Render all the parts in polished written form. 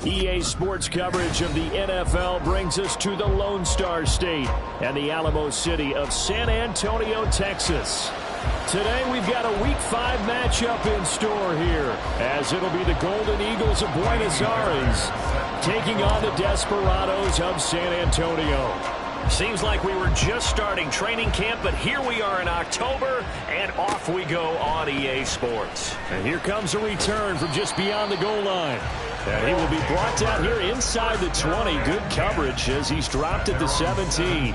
EA Sports coverage of the NFL brings us to the Lone Star State and the Alamo City of San Antonio, Texas. Today we've got a Week 5 matchup in store here, as it'll be the Golden Eagles of Buenos Aires taking on the Desperados of San Antonio. Seems like we were just starting training camp, but here we are in October, and off we go on EA Sports. And here comes a return from just beyond the goal line. And he will be brought down here inside the 20. Good coverage as he's dropped at the 17.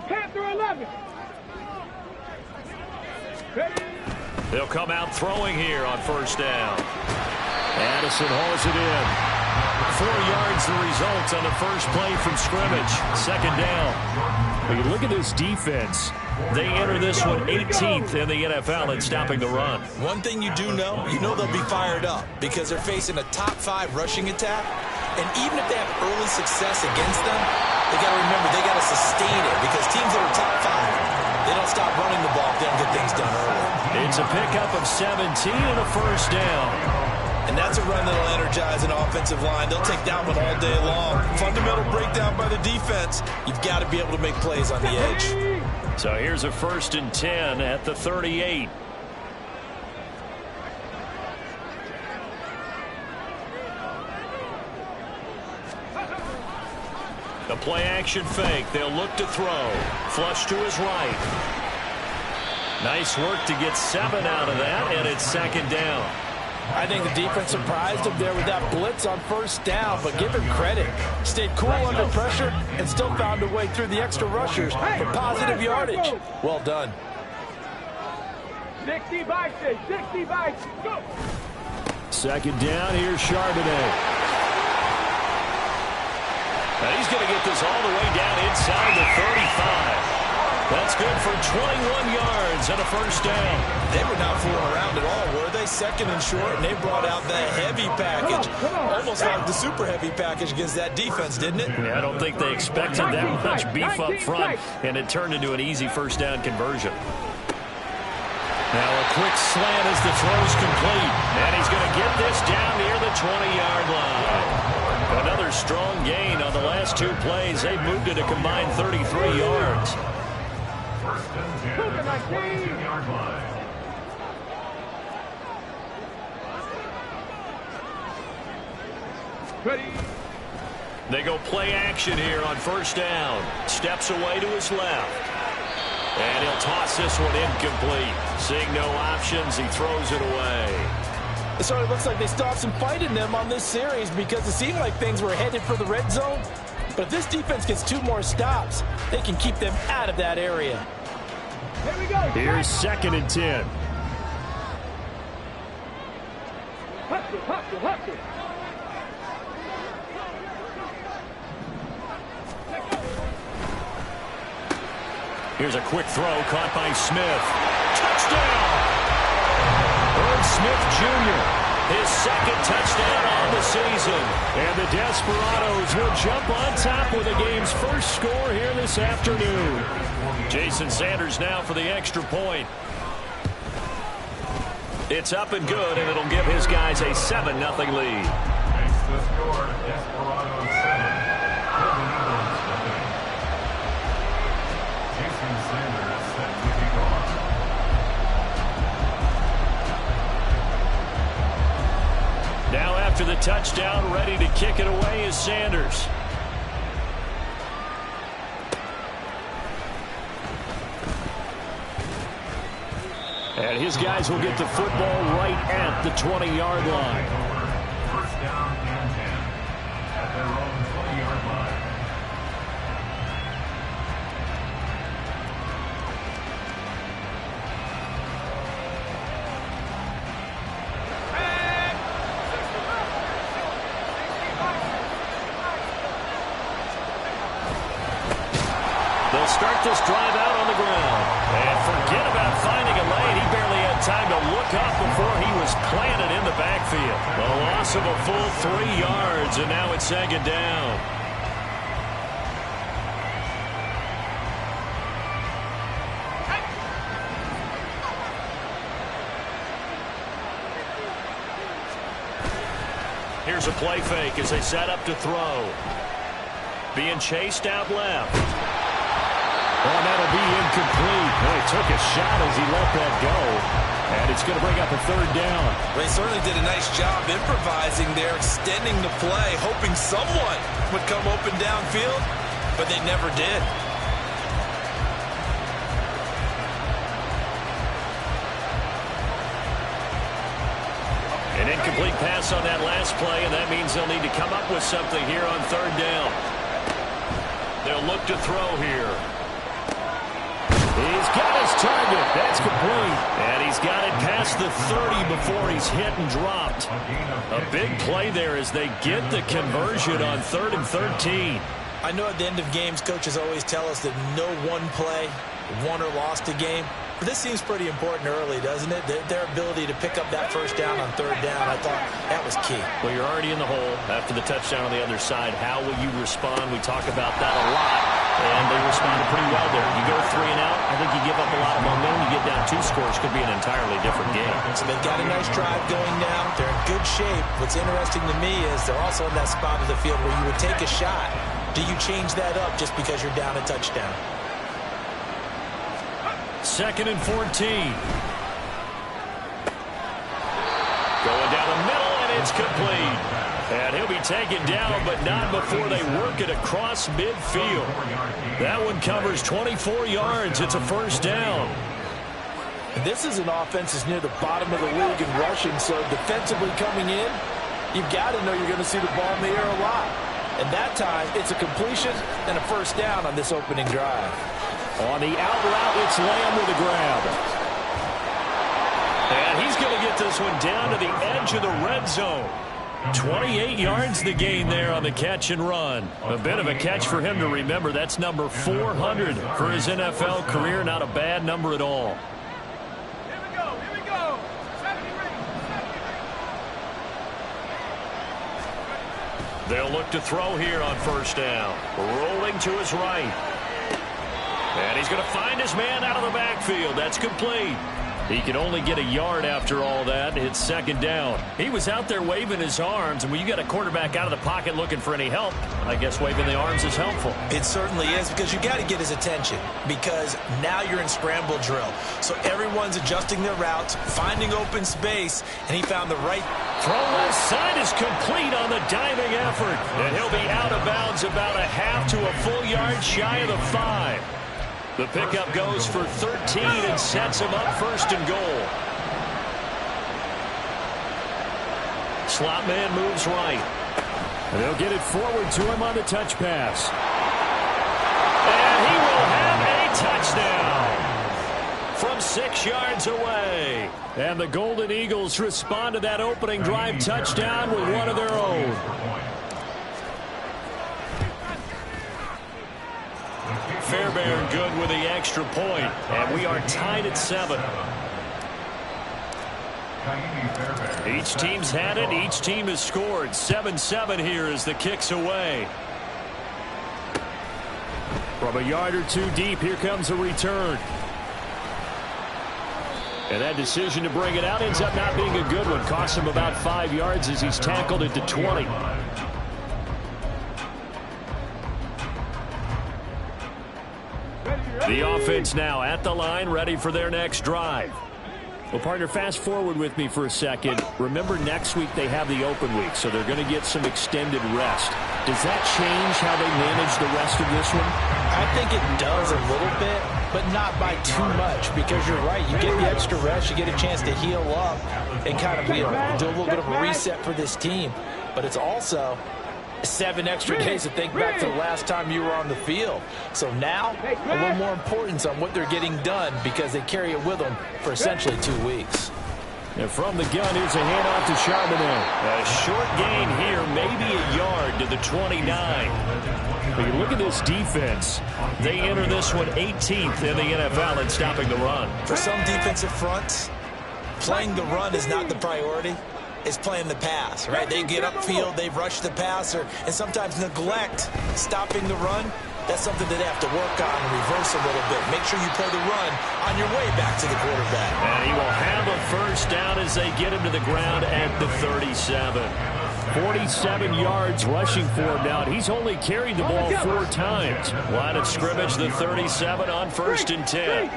Panther 11. They'll come out throwing here on first down. Addison hauls it in. 4 yards the result on the first play from scrimmage. Second down. When you look at this defense, they enter this one 18th in the NFL in stopping the run. One thing you do know, they'll be fired up because they're facing a top 5 rushing attack. And even if they have early success against them, they got to remember they got to sustain it because teams that are top 5, they don't stop running the ball if they don't get things done early. It's a pickup of 17 and a first down. And that's a run that'll energize an offensive line. They'll take that one all day long. Fundamental breakdown by the defense. You've got to be able to make plays on the edge. So here's a 1st and 10 at the 38. The play action fake. They'll look to throw. Flush to his right. Nice work to get 7 out of that, and it's second down. I think the defense surprised him there with that blitz on first down, but give him credit. Stayed cool under pressure and still found a way through the extra rushers for positive yardage. Well done. 60 by 6, 60 by 6, go! Second down, here's Charbonnet. Now he's going to get this all the way down inside the 35. That's good for 21 yards and a first down. They were not fooling around at all, were they? Second and short, and they brought out the heavy package. Almost like the super heavy package against that defense, didn't it? Yeah, I don't think they expected that much beef up front, and it turned into an easy first down conversion. Now a quick slant as the throw's complete, and he's going to get this down near the 20-yard line. Another strong gain on the last 2 plays. They've moved it a combined 33 yards. First and 10, 19-yard line. Ready. They go play action here on first down. Steps away to his left. And he'll toss this one incomplete. Seeing no options, he throws it away. It sort of looks like they still have some fight in them on this series because it seemed like things were headed for the red zone. But if this defense gets 2 more stops, they can keep them out of that area. Here we go. Here's 2nd and 10. Hustle. Here's a quick throw caught by Smith. Touchdown! Irv Smith Jr., his 2nd touchdown on the season. And the Desperados will jump on top with the game's first score here this afternoon. Jason Sanders now for the extra point. It's up and good, and it'll give his guys a 7-0 lead. Makes the score Desperados 7. Jason Sanders set to kick off. Now after the touchdown, ready to kick it away is Sanders. And his guys will get the football right at the 20-yard line. First down and 10 at their own 20-yard line. They'll start this drive out on the ground. And forget about finding a lane. He barely had time to look up before he was planted in the backfield. A loss of a full 3 yards, and now it's second down. Here's a play fake as they set up to throw. Being chased out left. Oh, that'll be incomplete. Boy, he took a shot as he let that go. And it's going to bring up a third down. They certainly did a nice job improvising there, extending the play, hoping someone would come open downfield, but they never did. An incomplete pass on that last play, and that means they'll need to come up with something here on third down. They'll look to throw here. He's got his target. That's complete. And he's got it past the 30 before he's hit and dropped. A big play there as they get the conversion on 3rd and 13. I know at the end of games, coaches always tell us that no one play won or lost a game. But this seems pretty important early, doesn't it? Their ability to pick up that first down on third down, I thought that was key. Well, you're already in the hole after the touchdown on the other side. How will you respond? We talk about that a lot, and they responded pretty well there. You go 3 and out, I think you give up a lot of momentum. You get down 2 scores, could be an entirely different game. So they've got a nice drive going now. They're in good shape. What's interesting to me is they're also in that spot of the field where you would take a shot. Do you change that up just because you're down a touchdown? 2nd and 14. Going down the middle, and it's complete. And he'll be taken down, but not before they work it across midfield. That one covers 24 yards. It's a first down. This is an offense that's near the bottom of the league in rushing, so defensively coming in, you've got to know you're going to see the ball in the air a lot. And that time, it's a completion and a first down on this opening drive. On the out route, it's Lamb with a grab. And he's going to get this one down to the edge of the red zone. 28 yards the gain there on the catch and run. A bit of a catch for him to remember. That's number 400 for his NFL career. Not a bad number at all. Here we go. Here we go. They'll look to throw here on first down. Rolling to his right. And he's going to find his man out of the backfield. That's complete. He can only get a yard after all that. It's second down. He was out there waving his arms, and when you got a quarterback out of the pocket looking for any help, I guess waving the arms is helpful. It certainly is, because you got to get his attention, because now you're in scramble drill. So everyone's adjusting their routes, finding open space, and he found the right. Throw left side is complete on the diving effort, and he'll be out of bounds about a half to a full yard shy of the 5. The pickup goes for 13 and sets him up first and goal. Slot man moves right. And they'll get it forward to him on the touch pass. And he will have a touchdown from 6 yards away. And the Golden Eagles respond to that opening drive touchdown with one of their own. Fairbairn good with the extra point, and we are tied at 7. Each team's had it. Each team has scored. 7-7 here as the kick's away. From a yard or 2 deep, here comes a return. And that decision to bring it out ends up not being a good one. Costs him about 5 yards as he's tackled at the 20. The offense now at the line, ready for their next drive. Well, partner, fast forward with me for a second. Remember, next week they have the open week, so they're going to get some extended rest. Does that change how they manage the rest of this one? I think it does a little bit, but not by too much, because you're right. You get the extra rest, you get a chance to heal up and kind of, do a little bit of a reset for this team. But it's also 7 extra days to think back to the last time you were on the field. So now, a little more importance on what they're getting done, because they carry it with them for essentially 2 weeks. And from the gun, here's a handoff to Charbonnet. A short gain here, maybe a yard to the 29. But you look at this defense. They enter this one 18th in the NFL in stopping the run. For some defensive fronts, playing the run is not the priority. It's playing the pass, right? They get upfield, they rush the passer, and sometimes neglect stopping the run. That's something that they have to work on and reverse a little bit. Make sure you play the run on your way back to the quarterback. And he will have a first down as they get him to the ground at the 37. 47 yards rushing for him now. He's only carried the ball 4 times. Line of scrimmage, the 37 on 1st and 10.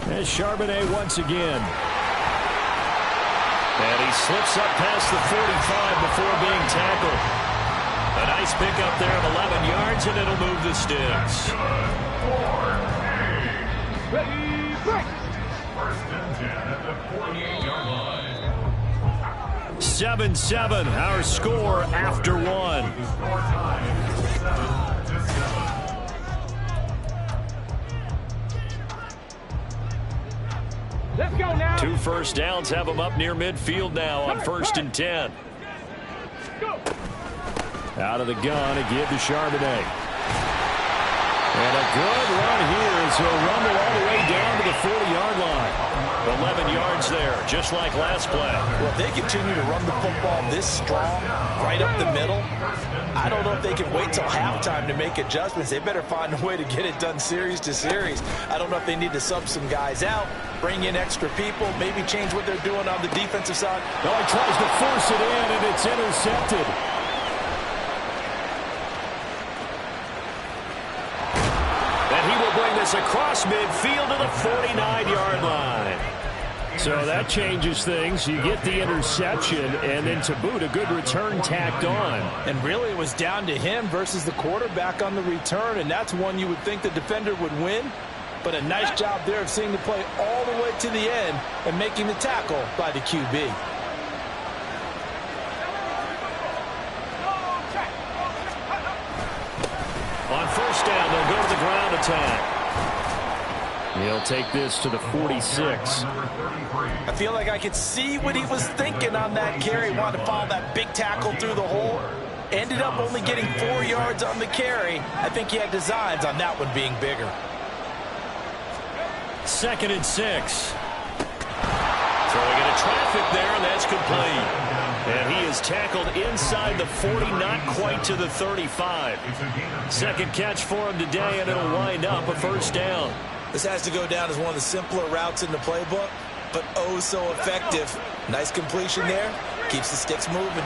And Charbonnet once again. And he slips up past the 45 before being tackled. A nice pickup there of 11 yards, and it'll move the sticks. 7-7, our score after 1. Let's go now. 2 first downs have them up near midfield now on 1st and 10. Go. Out of the gun again to Charbonnet. And a good run here as he'll rumble all the way down to the 40-yard line. 11 yards there, just like last play. Well, if they continue to run the football this strong, right up the middle, I don't know if they can wait till halftime to make adjustments. They better find a way to get it done series to series. I don't know if they need to sub some guys out, bring in extra people, maybe change what they're doing on the defensive side. Oh, he tries to force it in, and it's intercepted. And he will bring this across midfield to the 49-yard line. So that changes things. You get the interception, and then to boot, a good return tacked on. And really, it was down to him versus the quarterback on the return, and that's one you would think the defender would win. But a nice job there of seeing the play all the way to the end and making the tackle by the QB. On 1st down, they'll go to the ground attack. He'll take this to the 46. I feel like I could see what he was thinking on that carry. Wanted to follow that big tackle through the hole. Ended up only getting 4 yards on the carry. I think he had designs on that one being bigger. 2nd and 6. Throwing into traffic there, and that's complete. And he is tackled inside the 40, not quite to the 35. Second catch for him today, and it'll wind up a first down. This has to go down as one of the simpler routes in the playbook, but oh so effective. Nice completion there. Keeps the sticks moving.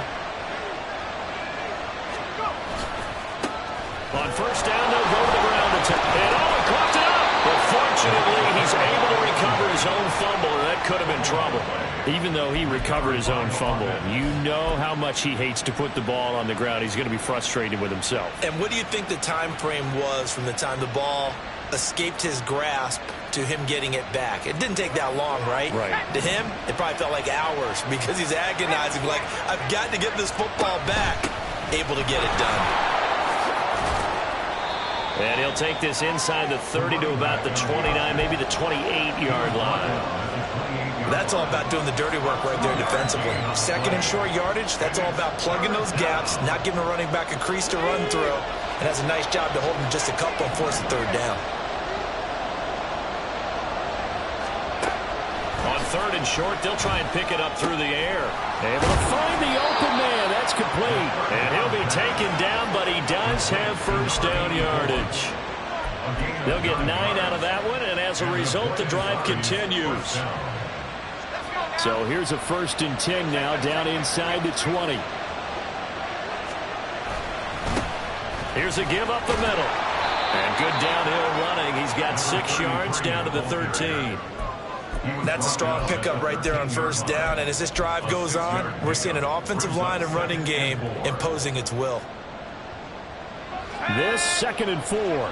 On 1st down, they'll go to the ground attack. And he caught it up. But fortunately, he's able to recover his own fumble, and that could have been trouble. Even though he recovered his own fumble, you know how much he hates to put the ball on the ground. He's going to be frustrated with himself. And what do you think the time frame was from the time the ball escaped his grasp to him getting it back? It didn't take that long, right? Right. To him, it probably felt like hours because he's agonizing, like, I've got to get this football back. Able to get it done. And he'll take this inside the 30 to about the 29, maybe the 28-yard line. That's all about doing the dirty work right there defensively. 2nd and short yardage, that's all about plugging those gaps, not giving a running back a crease to run through, and has a nice job to hold him just a couple and force the 3rd down. On 3rd and short, they'll try and pick it up through the air. Able to find the open man. That's complete. And he'll be taken down, but he does have first down yardage. They'll get 9 out of that one, and as a result, the drive continues. So here's a 1st and 10 now, down inside the 20. Here's a give up the middle. And good downhill running. He's got 6 yards down to the 13. That's a strong pickup right there on 1st down, and as this drive goes on, we're seeing an offensive line and running game imposing its will. This 2nd and 4.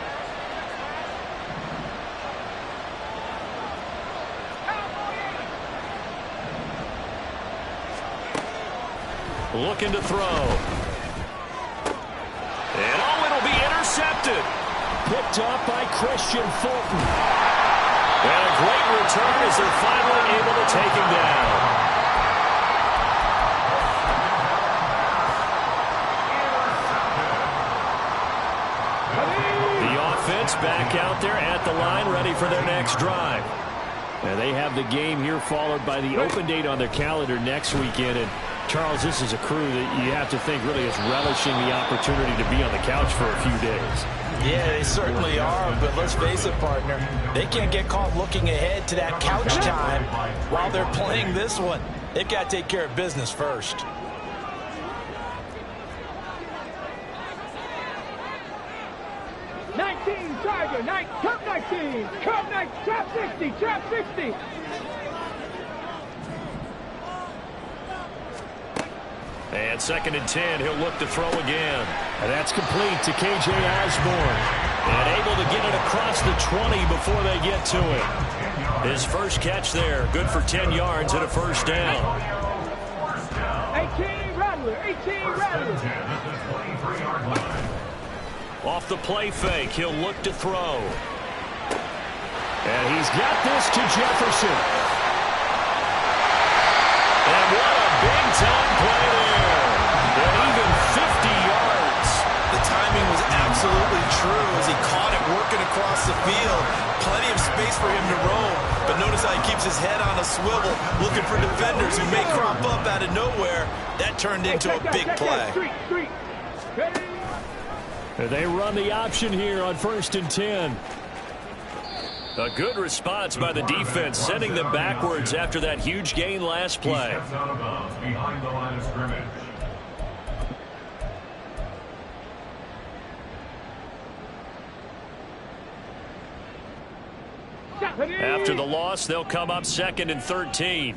Looking to throw. And it'll be intercepted. Picked up by Christian Fulton. And a great return as they're finally able to take him down. The defense back out there at the line, ready for their next drive. And they have the game here followed by the open date on their calendar next weekend. And Charles, this is a crew that you have to think really is relishing the opportunity to be on the couch for a few days. Yeah, they certainly are, but let's face it, partner. They can't get caught looking ahead to that couch time while they're playing this one. They've got to take care of business first. Tiger, trap 19, trap 60, trap 60. And 2nd and 10, he'll look to throw again. And that's complete to K.J. Osborne. And able to get it across the 20 before they get to it. His first catch there, good for 10 yards and a first down. 18 Rattler, 18 Rattler. Off the play fake, he'll look to throw. And he's got this to Jefferson. And what a big-time play there. And even 50 yards. The timing was absolutely true as he caught it working across the field. Plenty of space for him to roam. But notice how he keeps his head on a swivel, looking for defenders who may crop up out of nowhere. That turned into a big play. Street. Ready? They run the option here on 1st and 10. A good response by the defense, sending them backwards after that huge gain last play. He steps out of bounds behind the line of scrimmage. After the loss, they'll come up 2nd and 13.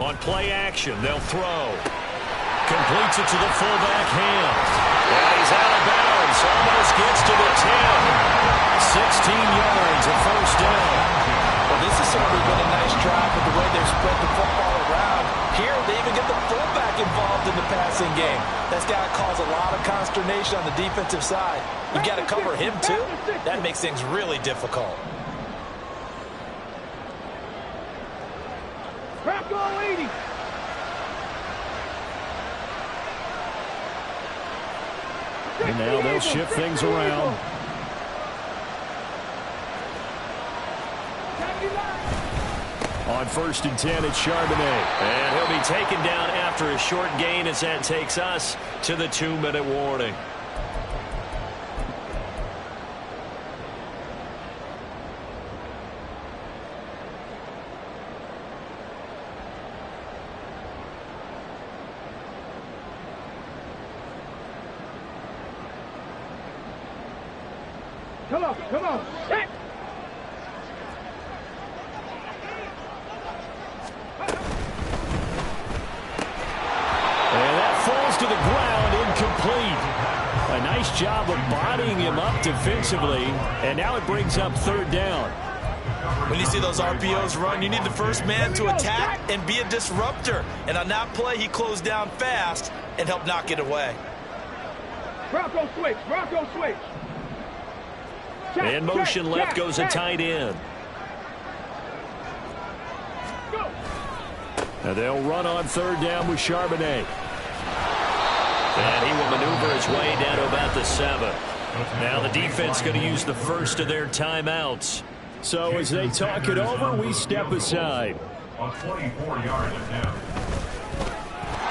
On play action, they'll throw. Completes it to the fullback hands. And he's out of bounds. Almost gets to the 10. 16 yards, a first down. Well, this has certainly been a nice drive with the way they've spread the football around. Here, they even get the fullback involved in the passing game. That's got to cause a lot of consternation on the defensive side. You've got to cover him, too. That makes things really difficult. Crack all 80. And now they'll shift things around. On 1st and 10, it's Charbonnet. And he'll be taken down after a short gain as that takes us to the 2-minute warning. Come on. Set. And that falls to the ground, incomplete. A nice job of bodying him up defensively, and now it brings up 3rd down. When you see those RPOs run, you need the first man to attack and be a disruptor. And on that play, he closed down fast and helped knock it away. Bronco switch. And motion left goes a tight end. Go. And they'll run on 3rd down with Charbonnet. And he will maneuver his way down to about the 7. Now the defense going to use the first of their timeouts. So as they talk it over, we step aside. On 24-yard attempt.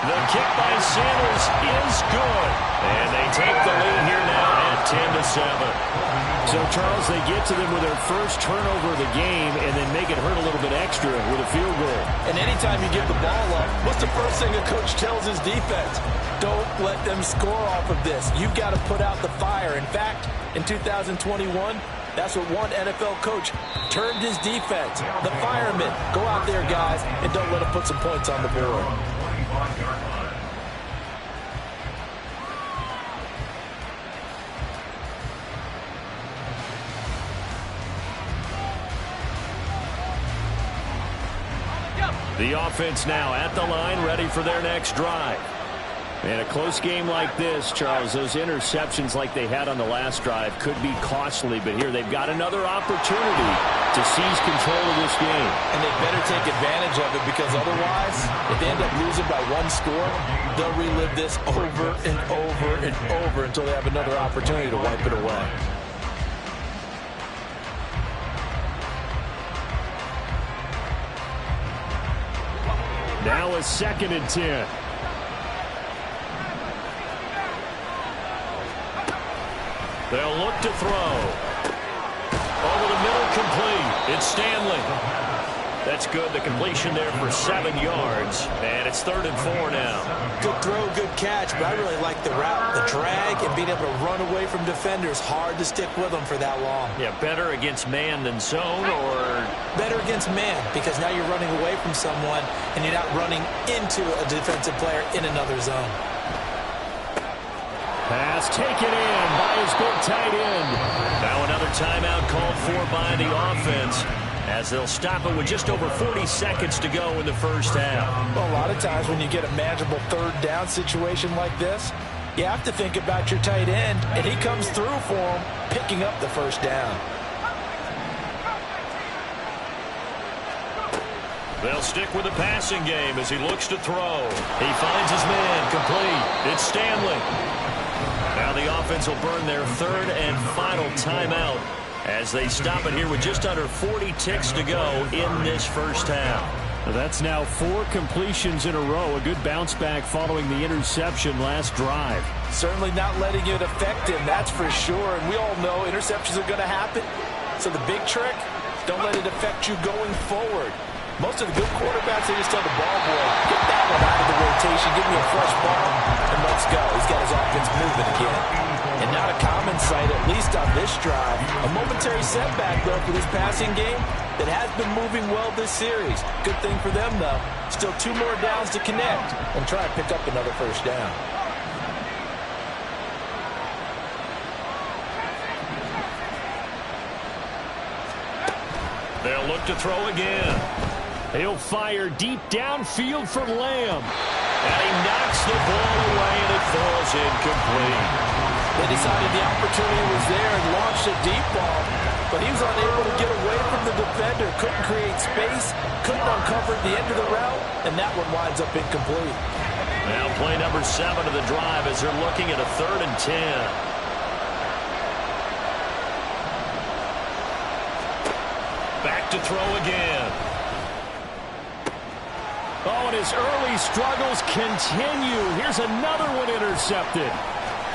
The kick by Sanders is good. And they take the lead here now at 10-7. So, Charles, they get to them with their first turnover of the game and then make it hurt a little bit extra with a field goal. And anytime you give the ball up, what's the first thing a coach tells his defense? Don't let them score off of this. You've got to put out the fire. In fact, in 2021, that's what one NFL coach termed his defense. The firemen. Go out there, guys, and don't let them put some points on the board. The offense now at the line, ready for their next drive. In a close game like this, Charles, those interceptions like they had on the last drive could be costly, but here they've got another opportunity to seize control of this game. And they better take advantage of it, because otherwise, if they end up losing by one score, they'll relive this over and over and over until they have another opportunity to wipe it away. Now a 2nd and 10. They'll look to throw. Over the middle, complete. It's Stanley. That's good. The completion there for 7 yards. And it's 3rd and 4 now. Good throw, good catch, but I really like the route, the drag, and being able to run away from defenders. Hard to stick with them for that long. Yeah, better against man than zone, or? Better against man, because now you're running away from someone, and you're not running into a defensive player in another zone. Pass taken in by his big tight end. Now another timeout called for by the offense, as they'll stop it with just over 40 seconds to go in the first half. Well, a lot of times when you get a manageable 3rd down situation like this, you have to think about your tight end, and he comes through for him, picking up the 1st down. They'll stick with the passing game as he looks to throw. He finds his man, complete. It's Stanley. Now the offense will burn their 3rd and final timeout as they stop it here with just under 40 ticks to go in this first half. That's now 4 completions in a row. A good bounce back following the interception last drive. Certainly not letting it affect him, that's for sure. And we all know interceptions are going to happen. So the big trick, don't let it affect you going forward. Most of the good quarterbacks, they just tell the ball boy, get that one out of the rotation, give me a fresh ball, and let's go. He's got his offense moving again. And not a common sight, at least on this drive. A momentary setback, though, for this passing game that has been moving well this series. Good thing for them, though. Still 2 more downs to connect and try and pick up another 1st down. They'll look to throw again. He'll fire deep downfield for Lamb. And he knocks the ball away, and it falls incomplete. They decided the opportunity was there and launched a deep ball, but he was unable to get away from the defender. Couldn't create space, couldn't uncover the end of the route, and that one winds up incomplete. Now play number 7 of the drive as they're looking at a 3rd and 10. Back to throw again. Oh, and his early struggles continue. Here's another one intercepted.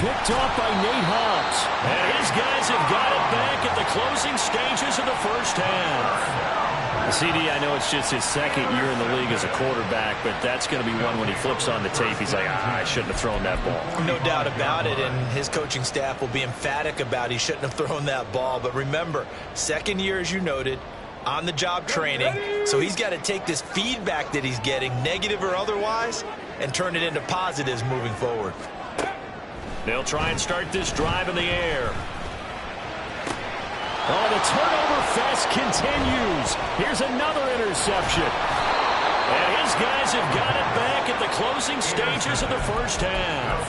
Picked off by Nate Hobbs. And his guys have got it back at the closing stages of the first half. CD, I know it's just his 2nd year in the league as a quarterback, but that's going to be one when he flips on the tape. He's like, I shouldn't have thrown that ball. No doubt about it, and his coaching staff will be emphatic about he shouldn't have thrown that ball. But remember, 2nd year, as you noted, on-the-job training, so he's got to take this feedback that he's getting, negative or otherwise, and turn it into positives moving forward. They'll try and start this drive in the air. Oh, the turnover fest continues. Here's another interception. And his guys have got it back at the closing stages of the first half.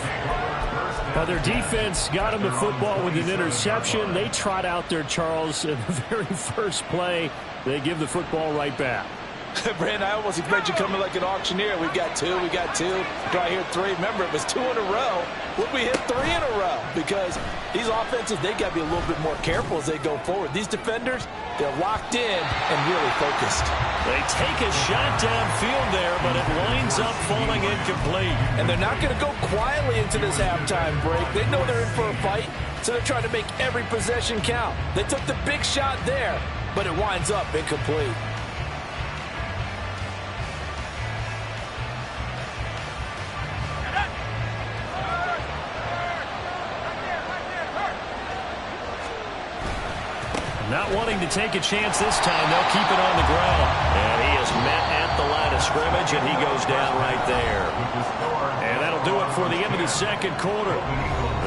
Their defense got him the football with an interception. They trot out there, Charles, in the very first play. They give the football right back. Brandon, I almost expect you coming like an auctioneer. We've got 2, we got 2. Do I hear 3? Remember, it was 2 in a row. Would we hit 3 in a row? Because these offenses, they got to be a little bit more careful as they go forward. These defenders, they're locked in and really focused. They take a shot downfield there, but it winds up falling incomplete. And they're not going to go quietly into this halftime break. They know they're in for a fight, so they're trying to make every possession count. They took the big shot there, but it winds up incomplete. Not wanting to take a chance this time, they'll keep it on the ground. And he is met at the line of scrimmage, and he goes down right there. And that'll do it for the end of the 2nd quarter.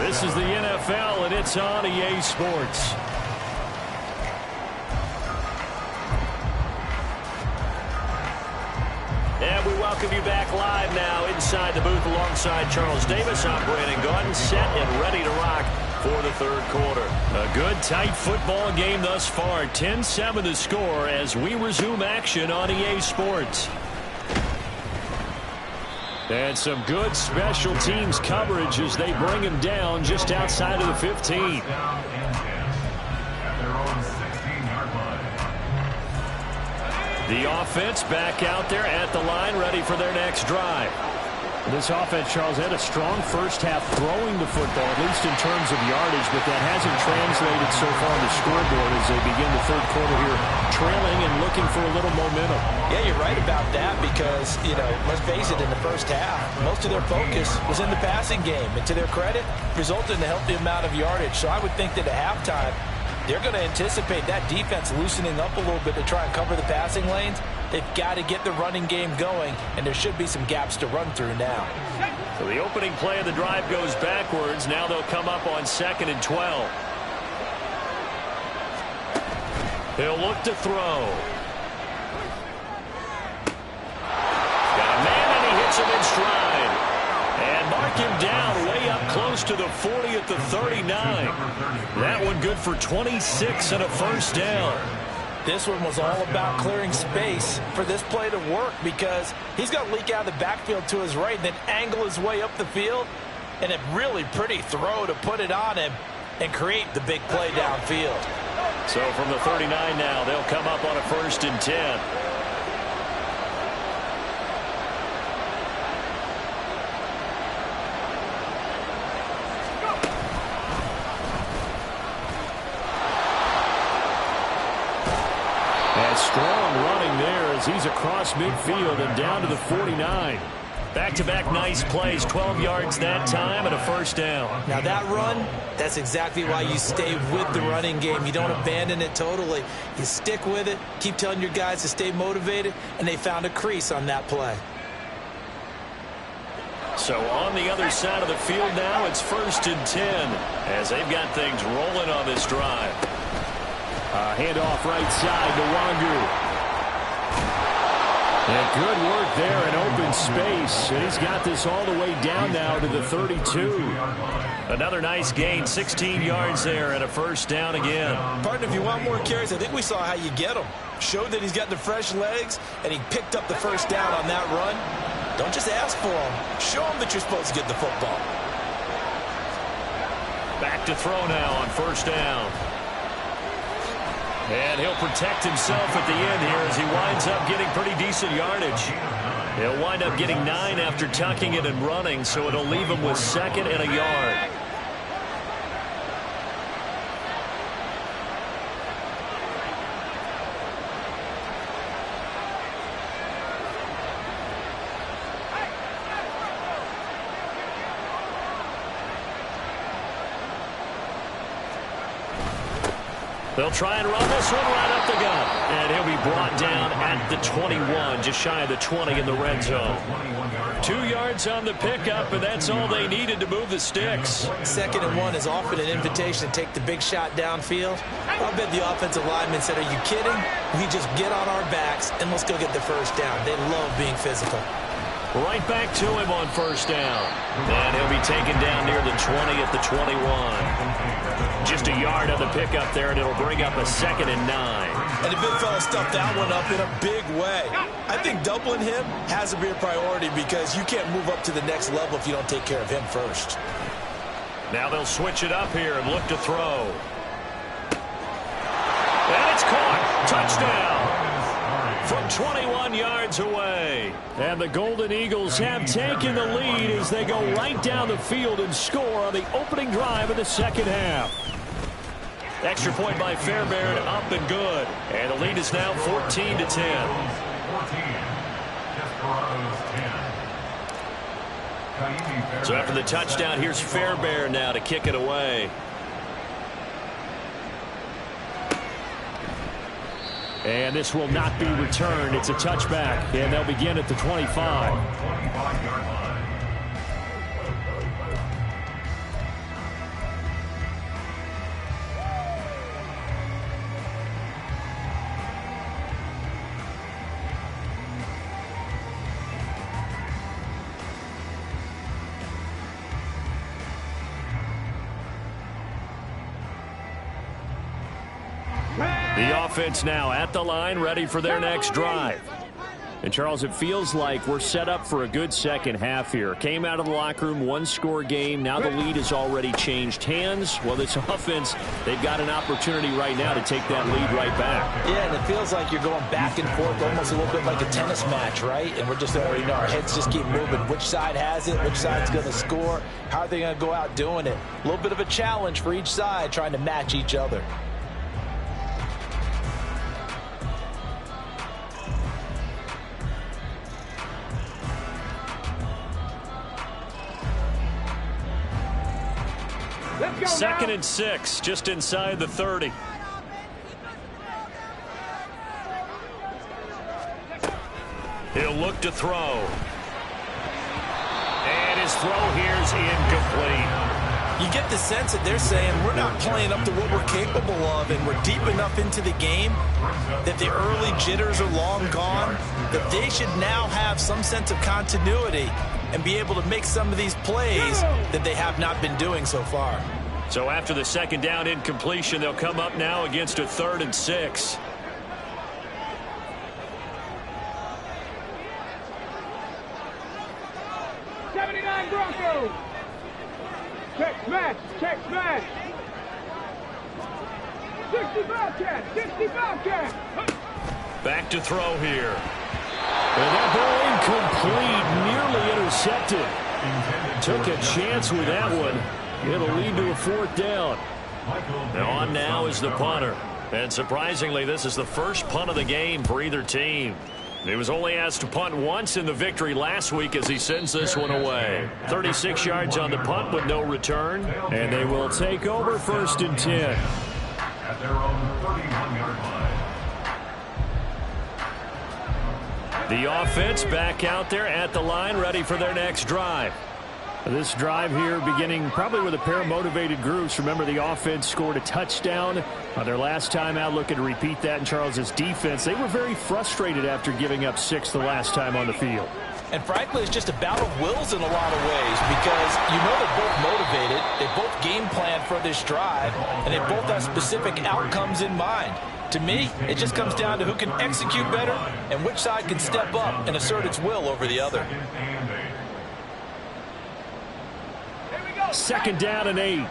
This is the NFL, and it's on EA Sports. And we welcome you back live now inside the booth alongside Charles Davis. I'm Brandon Gaudin, set and ready to rock for the third quarter. A good, tight football game thus far. 10-7 the score as we resume action on EA Sports. And some good special teams coverage as they bring him down just outside of the 15. The offense back out there at the line, ready for their next drive. This offense, Charles, had a strong first half throwing the football, at least in terms of yardage, but that hasn't translated so far on the scoreboard as they begin the third quarter here, trailing and looking for a little momentum. Yeah, you're right about that because, let's face it, in the first half, most of their focus was in the passing game. And to their credit, resulted in a healthy amount of yardage. So I would think that at halftime, they're going to anticipate that defense loosening up a little bit to try and cover the passing lanes. They've got to get the running game going, and there should be some gaps to run through now. So the opening play of the drive goes backwards. Now they'll come up on 2nd and 12. He'll look to throw. Got a man, and he hits him in stride. And mark him down way up close to the 40 at the 39. That one good for 26 and a first down. This one was all about clearing space for this play to work because he's going to leak out of the backfield to his right and then angle his way up the field. And a really pretty throw to put it on him and create the big play downfield. So from the 39 now, they'll come up on a 1st and 10. Strong running there as he's across midfield and down to the 49. Back-to-back nice plays, 12 yards that time and a first down. Now that run, that's exactly why you stay with the running game. You don't abandon it totally. You stick with it, keep telling your guys to stay motivated, and they found a crease on that play. So on the other side of the field now, it's 1st and 10 as they've got things rolling on this drive. Handoff right side to Wangu. And good work there in open space. And he's got this all the way down now to the 32. Another nice gain, 16 yards there and a first down again. Partner, if you want more carries, I think we saw how you get him. Showed that he's got the fresh legs, and he picked up the first down on that run. Don't just ask for him. Show him that you're supposed to get the football. Back to throw now on first down. And he'll protect himself at the end here as he winds up getting pretty decent yardage. He'll wind up getting 9 after tucking it and running, so it'll leave him with 2nd and a yard. They'll try and run this one right up the gut. And he'll be brought down at the 21, just shy of the 20 in the red zone. 2 yards on the pickup, and that's all they needed to move the sticks. 2nd and 1 is often an invitation to take the big shot downfield. I'll bet the offensive lineman said, are you kidding? We just get on our backs, and let's go get the first down. They love being physical. Right back to him on first down. And he'll be taken down near the 20 at the 21. Just a yard on the pickup there, and it'll bring up a 2nd and 9. And the big fella stuffed that one up in a big way. I think doubling him has to be a priority because you can't move up to the next level if you don't take care of him first. Now they'll switch it up here and look to throw. And it's caught. Touchdown. From 21 yards away. And the Golden Eagles have taken the lead as they go right down the field and score on the opening drive of the second half. Extra point by Fairbairn, up and good. And the lead is now 14 to 10. So after the touchdown, here's Fairbairn now to kick it away. And this will not be returned. It's a touchback, and they'll begin at the 25. The offense now at the line, ready for their next drive. And, Charles, it feels like we're set up for a good second half here. Came out of the locker room, one-score game. Now the lead has already changed hands. Well, this offense, they've got an opportunity right now to take that lead right back. Yeah, and it feels like you're going back and forth, almost a little bit like a tennis match, right? And we're just already know our heads just keep moving. Which side has it? Which side's going to score? How are they going to go out doing it? A little bit of a challenge for each side, trying to match each other. Second and 6, just inside the 30. He'll look to throw. And his throw here is incomplete. You get the sense that they're saying we're not playing up to what we're capable of, and we're deep enough into the game that the early jitters are long gone, that they should now have some sense of continuity and be able to make some of these plays that they have not been doing so far. So after the second down incompletion, they'll come up now against a 3rd and 6. Broncos. Check smash. Check smash. 65 cat. 65 cat. Back to throw here. And that ball incomplete, nearly intercepted. Took a chance with that one. It'll lead to a 4th down. Now on now is the punter. And surprisingly, this is the first punt of the game for either team. He was only asked to punt once in the victory last week as he sends this one away. 36 yards on the punt with no return. And they will take over 1st and 10. At their own 31-yard line. The offense back out there at the line, ready for their next drive. This drive here beginning probably with a pair of motivated groups. Remember, the offense scored a touchdown on their last time out, looking to repeat that in Charles's defense. They were very frustrated after giving up 6 the last time on the field. And frankly, it's just a battle of wills in a lot of ways, because you know they're both motivated, they both game plan for this drive, and they both have specific outcomes in mind. To me, it just comes down to who can execute better and which side can step up and assert its will over the other. 2nd down and 8.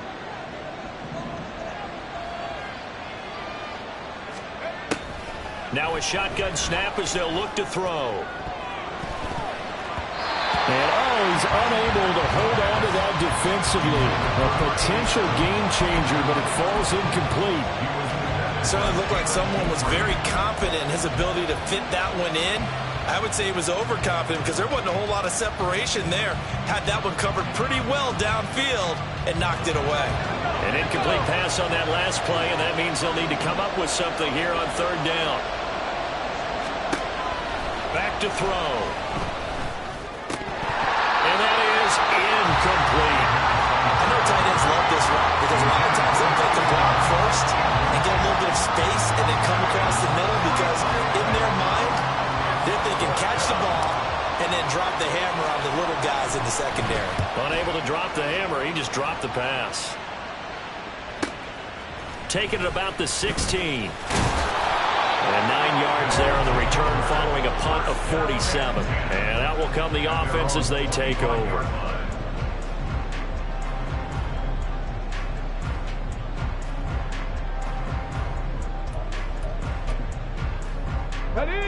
Now a shotgun snap as they'll look to throw. And he's unable to hold on to that defensively. A potential game changer, but it falls incomplete. Certainly looked like someone was very confident in his ability to fit that one in. I would say he was overconfident because there wasn't a whole lot of separation there. Had that one covered pretty well downfield and knocked it away. An incomplete pass on that last play, and that means they'll need to come up with something here on 3rd down. Back to throw. And that is incomplete. I know tight ends love this route because a lot of times they'll take the block first and get a little bit of space and then come across the middle, because in their mind, they're thinking catch the ball and then drop the hammer on the little guys in the secondary. Unable to drop the hammer, he just dropped the pass. Taking it about the 16. And 9 yards there on the return following a punt of 47. And out will come the offense as they take over.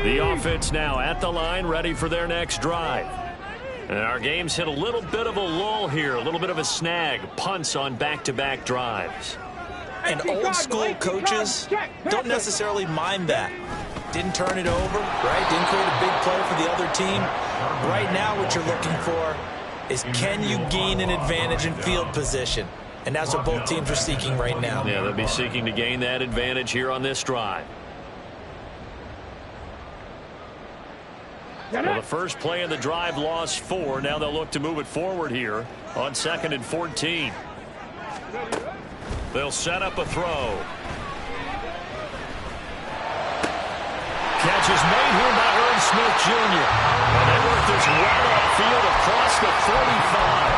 The offense now at the line, ready for their next drive. And our game's hit a little bit of a lull here, a little bit of a snag. Punts on back-to-back drives. And old-school coaches don't necessarily mind that. Didn't turn it over, right? Didn't create a big play for the other team. Right now what you're looking for is, can you gain an advantage in field position? And that's what both teams are seeking right now. Yeah, they'll be seeking to gain that advantage here on this drive. Well, the first play of the drive lost 4. Now they'll look to move it forward here on 2nd and 14. They'll set up a throw. Catch is made here by Irv Smith Jr. And they work this right upfield across the 45.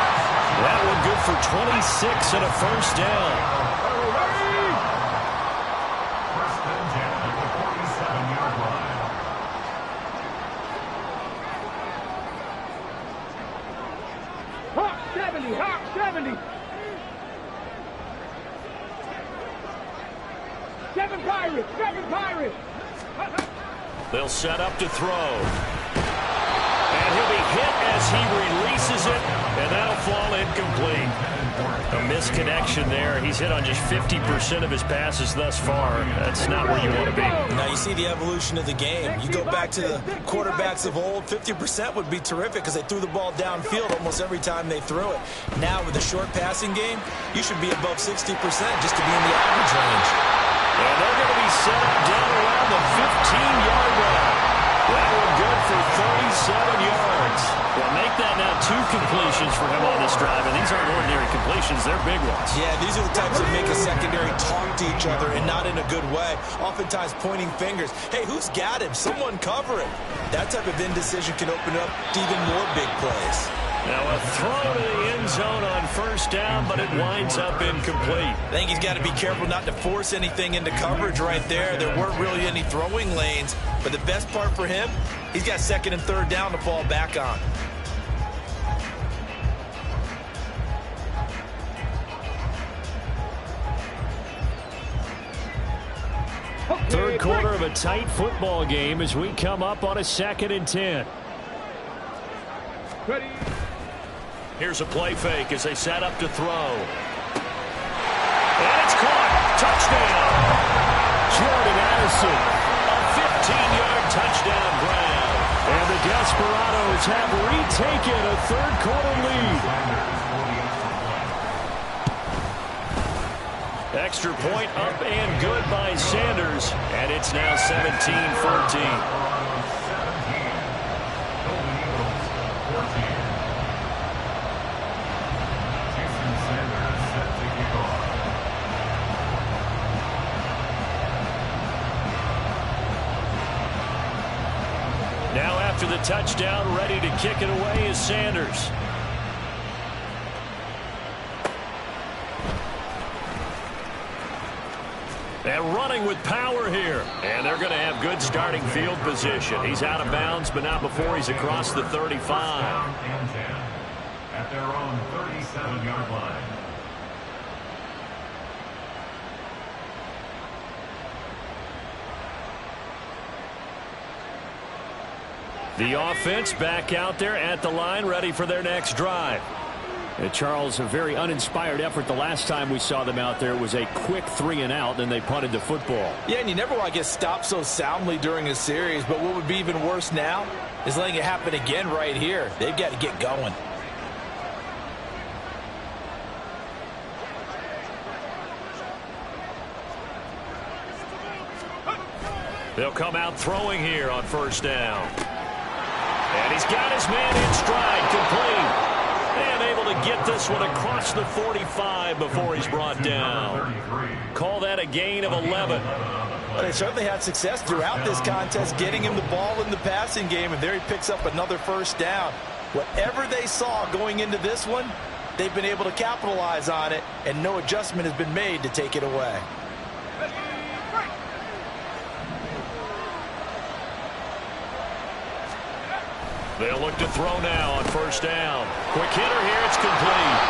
That one good for 26 and a 1st down. 70. 7 Pirates, 7 Pirates. They'll set up to throw. And he'll be hit as he releases it, and that'll fall incomplete. A misconnection there. He's hit on just 50% of his passes thus far. That's not where you want to be. Now you see the evolution of the game. You go back to the quarterbacks of old, 50% would be terrific because they threw the ball downfield almost every time they threw it. Now with the short passing game, you should be above 60% just to be in the average range. And they're going to be set up down around the 15-yard line. That one good for 37 yards. Well, make that now 2 completions for him on this drive, and these aren't ordinary completions. They're big ones. Yeah, these are the types that make a secondary talk to each other, and not in a good way. Oftentimes pointing fingers. Hey, who's got him? Someone cover him. That type of indecision can open up to even more big plays. Now a throw to the end zone on first down, but it winds up incomplete. I think he's got to be careful not to force anything into coverage right there. There weren't really any throwing lanes, but the best part for him, he's got 2nd and 3rd down to fall back on. Third quarter of a tight football game as we come up on a 2nd and 10. Ready. Here's a play fake as they set up to throw. And it's caught. Touchdown. Jordan Addison. A 15-yard touchdown grab. And the Desperados have retaken a third quarter lead. Extra point up and good by Sanders. And it's now 17-14. Now after the touchdown, ready to kick it away is Sanders. And running with power here. And they're going to have good starting field position. He's out of bounds, but not before he's across the 35. At their own 37-yard line. The offense back out there at the line, ready for their next drive. And Charles, a very uninspired effort the last time we saw them out there. It was a quick 3 and out, then they punted the football. Yeah, and you never want to get stopped so soundly during a series, but what would be even worse now is letting it happen again right here. They've got to get going. They'll come out throwing here on first down. And he's got his man in stride, complete. And able to get this one across the 45 before he's brought down. Call that a gain of 11. Well, they certainly had success throughout this contest, getting him the ball in the passing game, and there he picks up another first down. Whatever they saw going into this one, they've been able to capitalize on it, and no adjustment has been made to take it away. They'll look to throw now on first down. Quick hitter here, it's complete.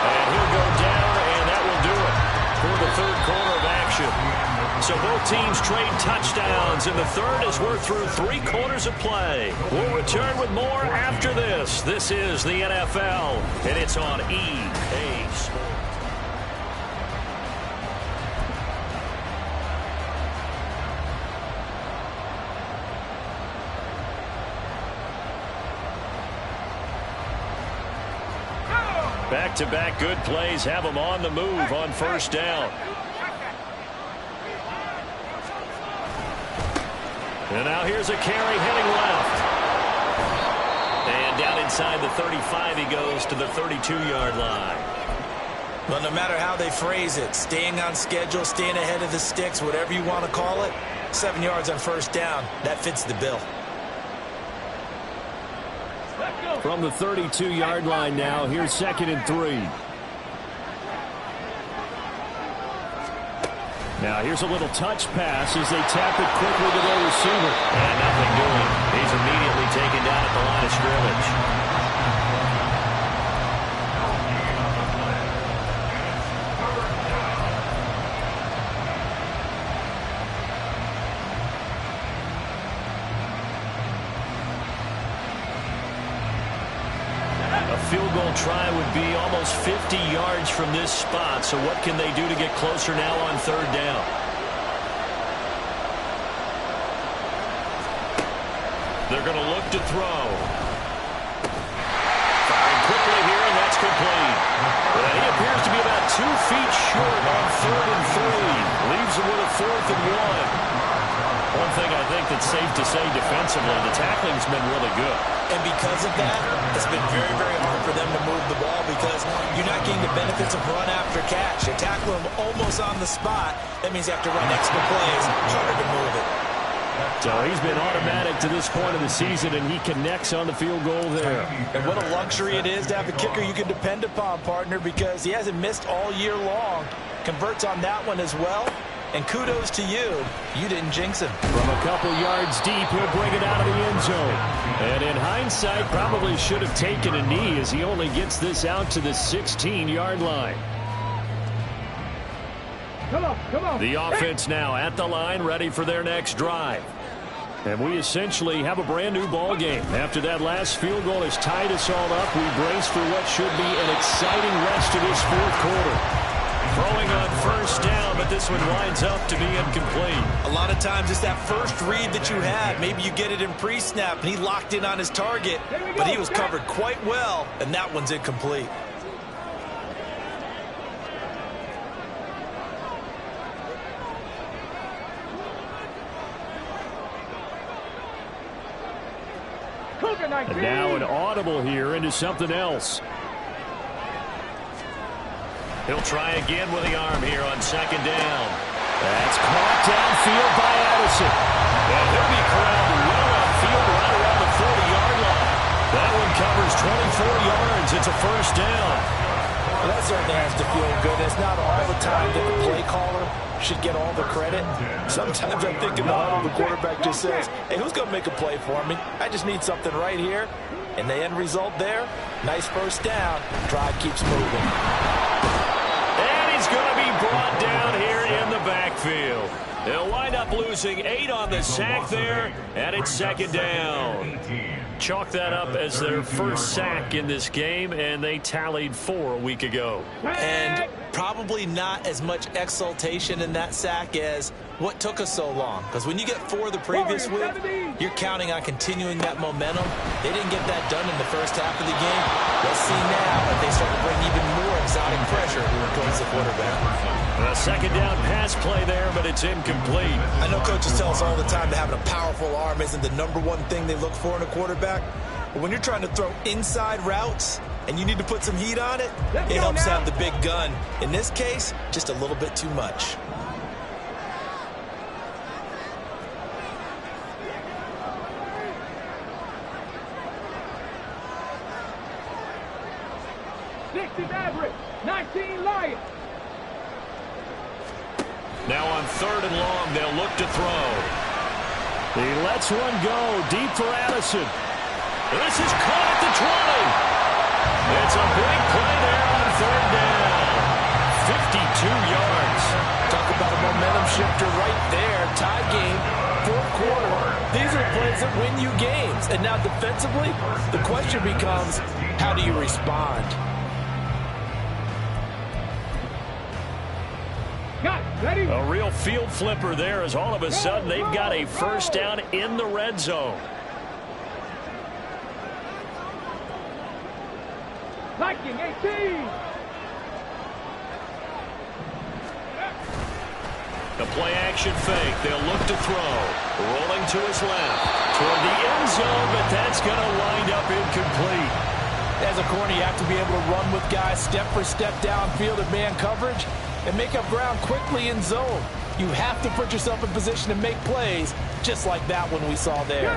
And he'll go down, and that will do it for the third quarter of action. So both teams trade touchdowns in the third as we're through 3 quarters of play. We'll return with more after this. This is the NFL, and it's on EA Sports. Back-to-back good plays have them on the move on first down. And now here's a carry heading left. And down inside the 35 he goes to the 32-yard line. Well, no matter how they phrase it, staying on schedule, staying ahead of the sticks, whatever you want to call it, 7 yards on first down, that fits the bill. From the 32-yard line now, here's 2nd and 3. Now here's a little touch pass as they tap it quickly to their receiver. And nothing doing. He's immediately taken down at the line of scrimmage. field goal try would be almost 50 yards from this spot. So what can they do to get closer now on third down? They're going to look to throw. Firing quickly here, and that's complete. And he appears to be about 2 feet short on 3rd and 3. Leaves him with a 4th and 1. One thing I think that's safe to say defensively, the tackling's been really good. And because of that, it's been very, very hard for them to move the ball because you're not getting the benefits of run after catch. You tackle them almost on the spot. That means you have to run extra plays, harder to move it. So he's been automatic to this point of the season, and he connects on the field goal there. And what a luxury it is to have a kicker you can depend upon, partner, because he hasn't missed all year long. Converts on that one as well. And kudos to you. You didn't jinx him. From a couple yards deep, he'll bring it out of the end zone. And in hindsight, probably should have taken a knee as he only gets this out to the 16-yard line. Come on. The offense now at the line, ready for their next drive. And we essentially have a brand-new ball game. After that last field goal has tied us all up, we brace for what should be an exciting rest of this fourth quarter. Throwing on first down, but this one winds up to be incomplete. A lot of times it's that first read that you had. Maybe you get it in pre-snap, and he locked in on his target, but he was covered quite well, and that one's incomplete. And now an audible here into something else. He'll try again with the arm here on second down. That's caught downfield by Addison. And he'll be corralled well upfield right around the 40-yard line. That one covers 24 yards. It's a first down. Well, that certainly has to feel good. It's not all the time that the play caller should get all the credit. Sometimes I think in the huddle, the quarterback just says, hey, who's going to make a play for me? I just need something right here. And the end result there, nice first down. Drive keeps moving. He's going to be brought down here in the backfield. They'll wind up losing 8 on the sack there, and it's second down. Chalk that up as their first sack in this game, and they tallied 4 a week ago. And probably not as much exultation in that sack as what took us so long. Because when you get 4 the previous week, you're counting on continuing that momentum. They didn't get that done in the first half of the game. Let's see now if they start to bring even more exotic pressure towards the quarterback. A second down pass play there, but it's incomplete. I know coaches tell us all the time that having a powerful arm isn't the #1 thing they look for in a quarterback. But when you're trying to throw inside routes and you need to put some heat on it, it helps have the big gun. In this case, just a little bit too much. Average, 19 Lions. Now on 3rd and long, they'll look to throw. He lets one go deep for Addison. This is caught at the 20. It's a big play there on 3rd down. 52 yards. Talk about a momentum shifter right there. Tie game, 4th quarter. These are plays that win you games. And now defensively, the question becomes, how do you respond? A real field flipper there as all of a sudden they've got a first down in the red zone. Viking 18. The play action fake. They'll look to throw. Rolling to his left. Toward the end zone, but that's going to wind up incomplete. As a corner, you have to be able to run with guys step for step downfield in man coverage and make up ground quickly in zone. You have to put yourself in position to make plays, just like that one we saw there.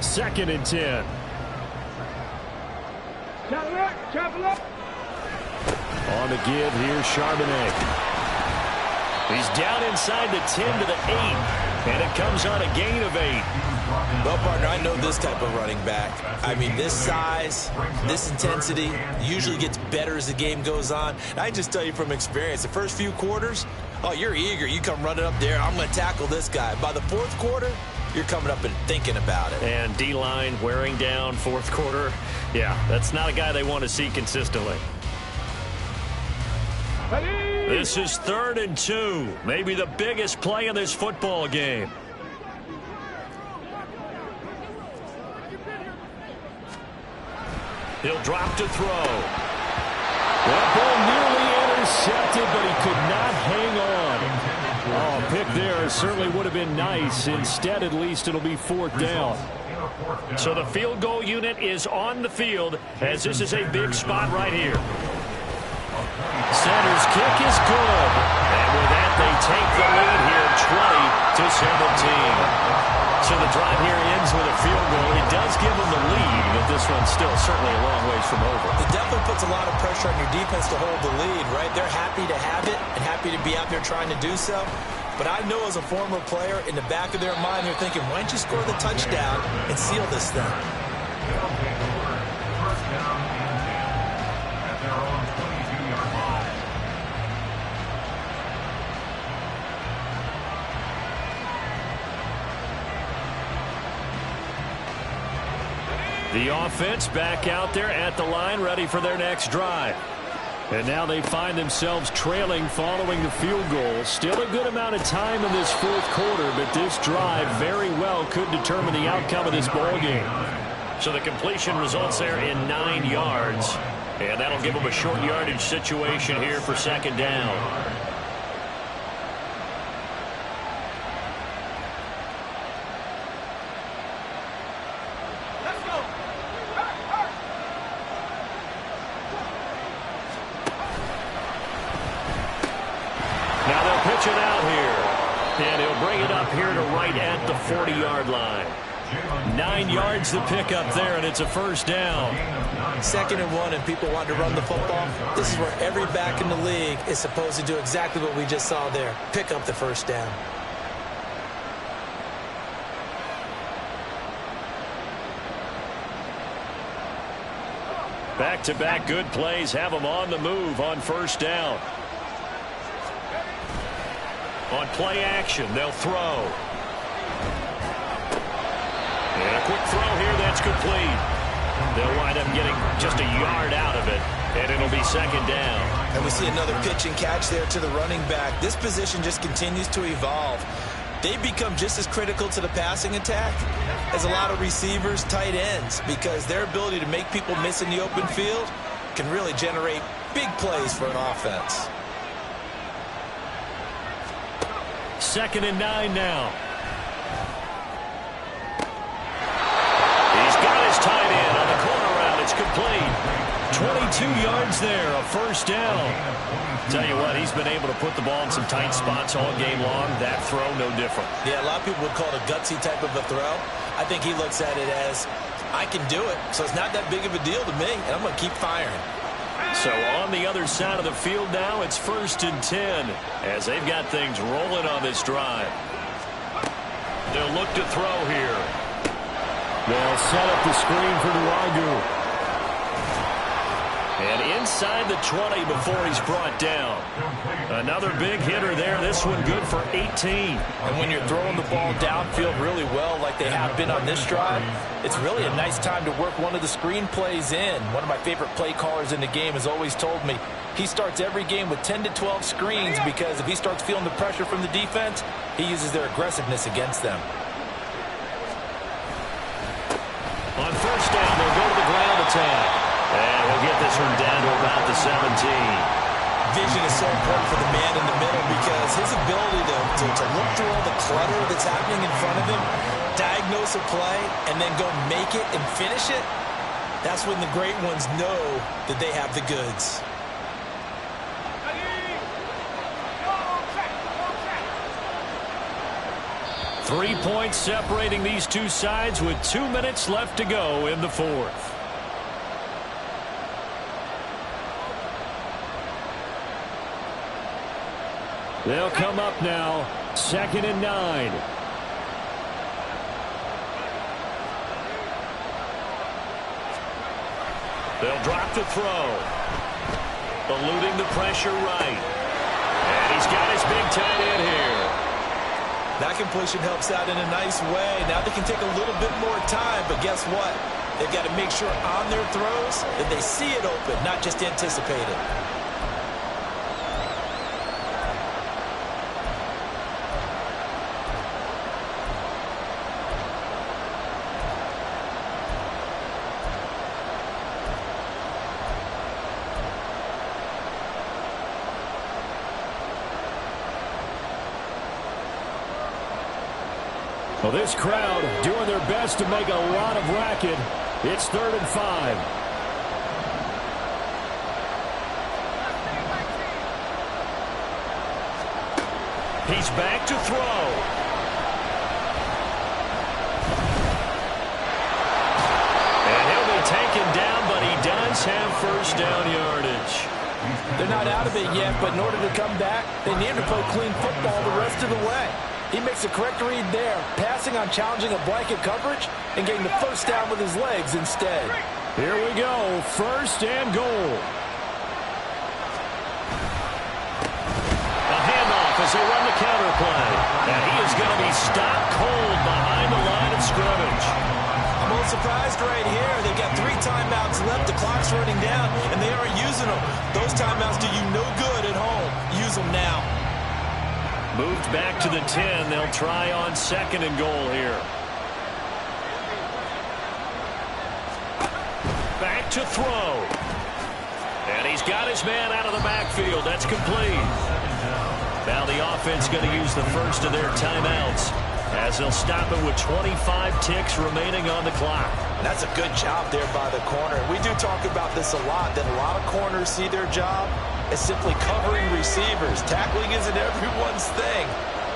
2nd and 10. On the give, here's Charbonnet. He's down inside the 10 to the 8, and it comes on a gain of 8. Well, partner, I know this type of running back. I mean, this size, this intensity usually gets better as the game goes on. And I just tell you from experience, the first few quarters, oh, you're eager. You come running up there, I'm going to tackle this guy. By the 4th quarter, you're coming up and thinking about it. And D-line wearing down fourth quarter. Yeah, that's not a guy they want to see consistently. This is 3rd and 2. Maybe the biggest play in this football game. He'll drop to throw. That ball nearly intercepted, but he could not hang on. Oh, pick there certainly would have been nice. Instead, at least it'll be 4th down. So the field goal unit is on the field as this is a big spot right here. Center's kick is good. And with that, they take the lead here 20-17. So the drive here ends with a field goal. It does give them the lead, but this one's still certainly a long ways from over. It definitely puts a lot of pressure on your defense to hold the lead, right? They're happy to have it and happy to be out there trying to do so. But I know as a former player, in the back of their mind, they're thinking, why don't you score the touchdown and seal this thing? First down and 10 at their own 22-yard line. The offense back out there at the line, ready for their next drive. And now they find themselves trailing following the field goal. Still a good amount of time in this fourth quarter, but this drive very well could determine the outcome of this ball game. So the completion results there in 9 yards. And that'll give them a short yardage situation here for 2nd down. Pitch it out here. And he'll bring it up here to right at the 40-yard line. 9 yards to pick up there, and it's a 1st down. 2nd and 1, and people want to run the football. This is where every back in the league is supposed to do exactly what we just saw there. Pick up the 1st down. Back-to-back good plays have them on the move on 1st down. On play action, they'll throw. And a quick throw here, that's complete. They'll wind up getting just a yard out of it, and it'll be 2nd down. And we see another pitch and catch there to the running back. This position just continues to evolve. They've become just as critical to the passing attack as a lot of receivers, tight ends, because their ability to make people miss in the open field can really generate big plays for an offense. 2nd and 9 now. He's got his tight end on the corner route. It's complete. 22 yards there, a 1st down. Tell you what, he's been able to put the ball in some tight spots all game long. That throw, no different. Yeah, a lot of people would call it a gutsy type of a throw. I think he looks at it as, I can do it, so it's not that big of a deal to me, and I'm going to keep firing. So on the other side of the field now, it's 1st and 10 as they've got things rolling on this drive. They'll look to throw here. They'll set up the screen for Nwagu. And inside the 20 before he's brought down. Another big hitter there. This one good for 18. And when you're throwing the ball downfield really well like they have been on this drive, it's really a nice time to work one of the screen plays in. One of my favorite play callers in the game has always told me he starts every game with 10 to 12 screens because if he starts feeling the pressure from the defense, he uses their aggressiveness against them. On 1st down, they'll go to the ground attack. And we'll get this one down to about the 17. Vision is so important for the man in the middle because his ability to look through all the clutter that's happening in front of him, diagnose a play, and then go make it and finish it, that's when the great ones know that they have the goods. Three points separating these two sides with 2 minutes left to go in the fourth. They'll come up now, 2nd and 9. They'll drop the throw. Eluding the pressure right. And he's got his big tight end here. That completion helps out in a nice way. Now they can take a little bit more time, but guess what? They've got to make sure on their throws that they see it open, not just anticipate it. Well, this crowd doing their best to make a lot of racket. It's 3rd and 5. He's back to throw. And he'll be taken down, but he does have first down yardage. They're not out of it yet, but in order to come back, they need to play clean football the rest of the way. He makes a correct read there, passing on challenging a blanket coverage and getting the first down with his legs instead. Here we go, 1st and goal. A handoff as they run the counter play. And he is going to be stopped cold behind the line of scrimmage. I'm a little surprised right here. They've got 3 timeouts left. The clock's running down, and they aren't using them. Those timeouts do you no good at home. Use them now. Moved back to the 10. They'll try on 2nd and goal here. Back to throw. And he's got his man out of the backfield. That's complete. Now the offense going to use the first of their timeouts as they'll stop it with 25 ticks remaining on the clock. That's a good job there by the corner. We do talk about this a lot, that a lot of corners see their job as simply covering receivers. Tackling isn't everyone's thing.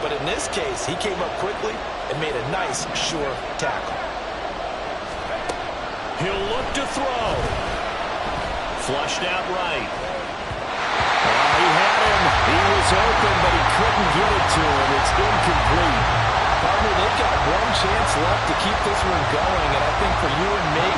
But in this case, he came up quickly and made a nice, sure tackle. He'll look to throw. Flushed out right. He had him. He was open, but he couldn't get it to him. It's incomplete. Partner, they've got one chance left to keep this one going, and I think for you and me,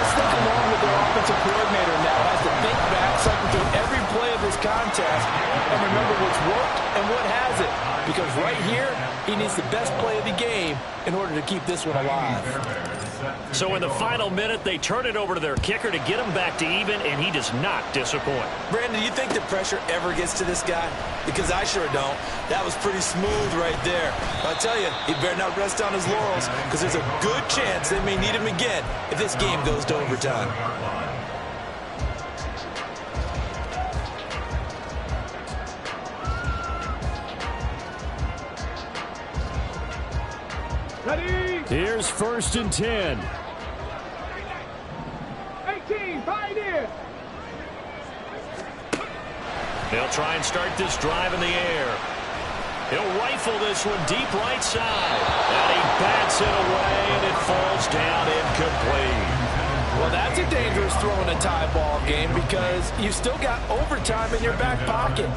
let's think along with their offensive coordinator now as to think back, cycle through every play of this contest, and remember what's worked and what hasn't. Because right here, he needs the best play of the game in order to keep this one alive. So in the final minute, they turn it over to their kicker to get him back to even, and he does not disappoint. Brandon, do you think the pressure ever gets to this guy? Because I sure don't. That was pretty smooth right there. I'll tell you, he better not rest on his laurels, because there's a good chance they may need him again if this game goes to overtime. Ready? Here's 1st and 10. 18, Pioneer. They'll try and start this drive in the air. He'll rifle this one deep right side. And he bats it away, and it falls down incomplete. Well, that's a dangerous throw in a tie ball game because you've still got overtime in your back pocket.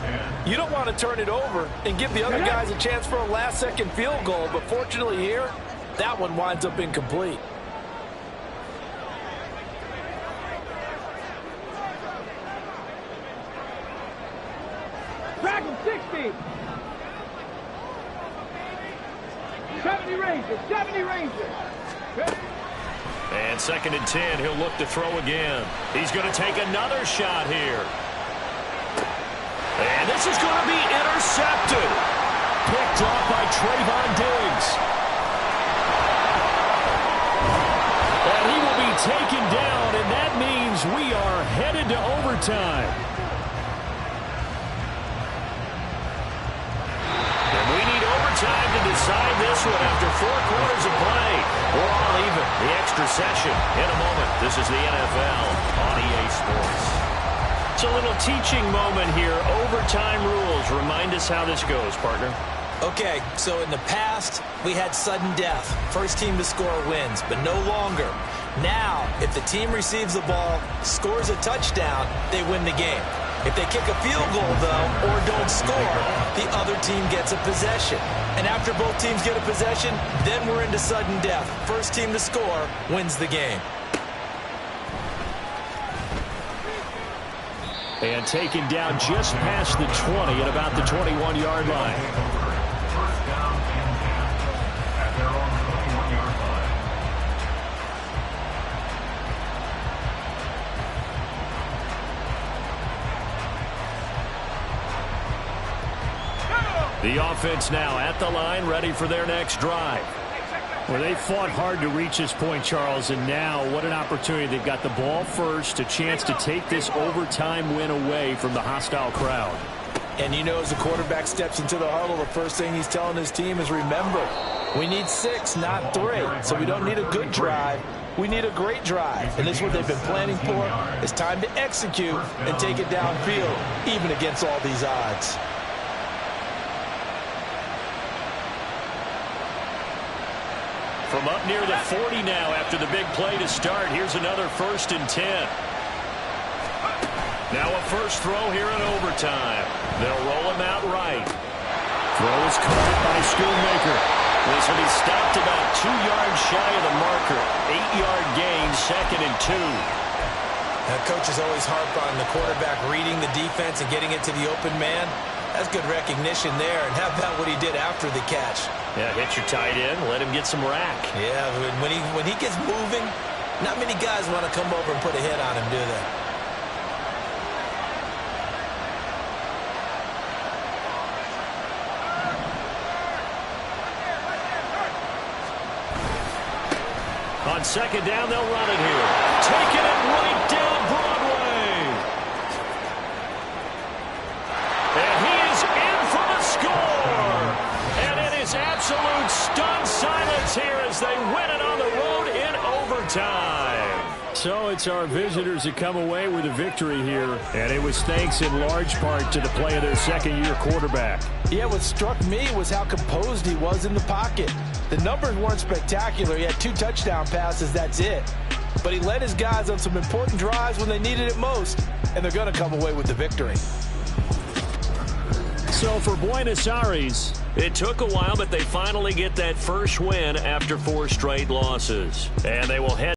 You don't want to turn it over and give the other guys a chance for a last-second field goal, but fortunately here, that one winds up incomplete. Track him, 60. 70 Rangers, 70 Rangers. And 2nd and 10, he'll look to throw again. He's going to take another shot here. And this is going to be intercepted. Picked off by Trayvon Diggs. And he will be taken down, and that means we are headed to overtime. And we need overtime to decide this one after 4 quarters of play. We're all even. The extra session in a moment. This is the NFL on EA Sports. It's a little teaching moment here. Overtime rules. Remind us how this goes, partner. Okay, so in the past, we had sudden death. First team to score wins, but no longer. Now, if the team receives the ball, scores a touchdown, they win the game. If they kick a field goal, though, or don't score, the other team gets a possession. And after both teams get a possession, then we're into sudden death. First team to score wins the game. And taken down just past the 20 at about the 21-yard line. First down and The offense now at the line, ready for their next drive. Well, they fought hard to reach this point, Charles, and now what an opportunity. They've got the ball first, a chance to take this overtime win away from the hostile crowd. And you know, as the quarterback steps into the huddle, the first thing he's telling his team is, remember, we need 6, not 3. So we don't need a good drive. We need a great drive. And this is what they've been planning for. It's time to execute and take it downfield, even against all these odds. From up near the 40 now after the big play to start. Here's another 1st and 10. Now a first throw here in overtime. They'll roll him out right. Throw is caught by Schoonmaker. This one, he stopped about 2 yards shy of the marker. 8-yard gain, 2nd and 2. Now, coaches always harp on the quarterback reading the defense and getting it to the open man. That's good recognition there. And how about what he did after the catch? Yeah, hit your tight end, let him get some rack. Yeah, when he gets moving, not many guys want to come over and put a hit on him, do they? On 2nd down, they'll run it here. Taking it right down Broadway. And he is in for the score. And it is absolute stunned silence here as they win it on the road in overtime. So it's our visitors that come away with a victory here. And it was thanks in large part to the play of their second-year quarterback. Yeah, what struck me was how composed he was in the pocket. The numbers weren't spectacular. He had 2 touchdown passes, that's it. But he led his guys on some important drives when they needed it most, and they're going to come away with the victory. So for Buenos Aires, it took a while, but they finally get that first win after 4 straight losses. And they will head